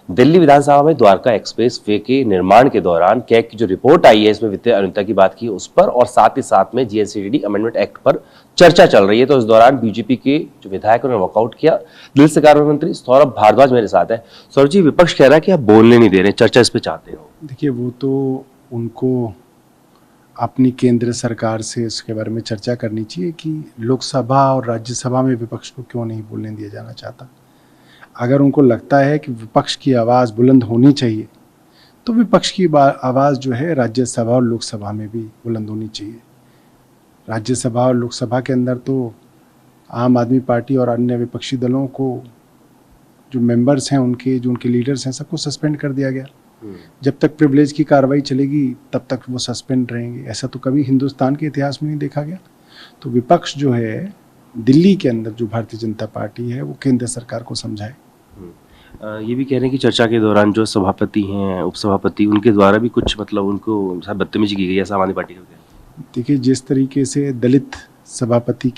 दिल्ली विधानसभा में Dwarka express way के निर्माण के दौरान कैग की जो रिपोर्ट आई है, इसमें वित्तीय अनियमितता की बात की उस पर, और साथ ही साथ में जीएसटी अमेंडमेंट एक्ट पर चर्चा चल रही है। तो इस दौरान बीजेपी के जो विधायक उन्होंने वॉकआउट किया। दिल्ली से कार्य मंत्री सौरभ भारद्वाज मेरे साथ है। सौरभ जी, विपक्ष कह रहा है कि आप बोलने नहीं दे रहे, चर्चा इस पे चाहते हो। देखिए, वो तो उनको अपनी केंद्र सरकार से इसके बारे में चर्चा करनी चाहिए कि लोकसभा और राज्यसभा में विपक्ष को क्यों नहीं बोलने दिया जाना चाहता। अगर उनको लगता है कि विपक्ष की आवाज़ बुलंद होनी चाहिए, तो विपक्ष की आवाज़ जो है राज्यसभा और लोकसभा में भी बुलंद होनी चाहिए। राज्यसभा और लोकसभा के अंदर तो आम आदमी पार्टी और अन्य विपक्षी दलों को जो मेंबर्स हैं, जो उनके लीडर्स हैं, सबको सस्पेंड कर दिया गया। जब तक प्रिविलेज की कार्रवाई चलेगी तब तक वो सस्पेंड रहेंगे। ऐसा तो कभी हिंदुस्तान के इतिहास में नहीं देखा गया। तो विपक्ष जो है दिल्ली के अंदर, जो भारतीय जनता पार्टी है, वो केंद्र सरकार को समझाए। ये भी कह रहे हैं कि चर्चा के दौरान जो सभापति हैं, उपसभापति, उनके द्वारा भी कुछ उनको बदतमीजी की गई है, सामान्य पार्टी का कहना। देखिए, जिस तरीके से दलित सभापति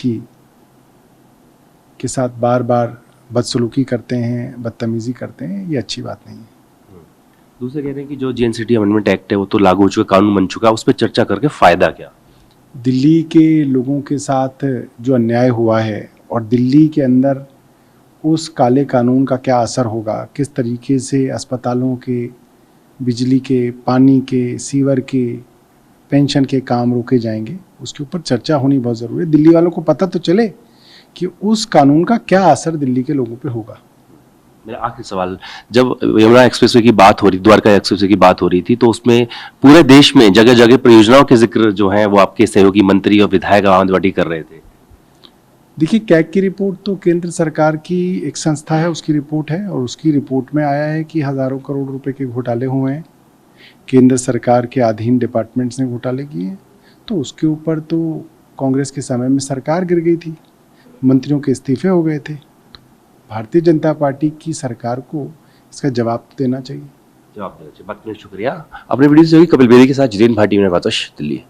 के साथ बार बार बदसलूकी करते हैं, बदतमीजी करते हैं, ये अच्छी बात नहीं है। दूसरे कह रहे हैं कि जो जीएसटी अमेंडमेंट एक्ट है वो तो लागू हो चुका, कानून बन चुका, उस पर चर्चा करके फायदा क्या? दिल्ली के लोगों के साथ जो अन्याय हुआ है और दिल्ली के अंदर उस काले कानून का क्या असर होगा, किस तरीके से अस्पतालों के, बिजली के, पानी के, सीवर के, पेंशन के काम रोके जाएंगे, उसके ऊपर चर्चा होनी बहुत ज़रूरी है। दिल्ली वालों को पता तो चले कि उस कानून का क्या असर दिल्ली के लोगों पे होगा। मेरा आखिरी सवाल, जब यमुना एक्सप्रेसवे की बात हो रही, द्वारका एक्सप्रेसवे की बात हो रही थी, तो उसमें पूरे देश में जगह जगह परियोजनाओं के जिक्र जो है वो आपके सहयोगी मंत्री और विधायक आमंत्रित कर रहे थे। देखिए, कैग की रिपोर्ट तो केंद्र सरकार की एक संस्था है, उसकी रिपोर्ट है, और उसकी रिपोर्ट में आया है कि हज़ारों करोड़ रुपए के घोटाले हुए हैं, केंद्र सरकार के अधीन डिपार्टमेंट्स ने घोटाले किए हैं। तो उसके ऊपर तो कांग्रेस के समय में सरकार गिर गई थी, मंत्रियों के इस्तीफे हो गए थे। भारतीय जनता पार्टी की सरकार को इसका जवाब देना चाहिए। जवाब देना चाहिए। बात करने शुक्रिया। अपने वीडियो से कपिल बेदी के साथ जितेंद्र भाटी, मेरे पास दिल्ली।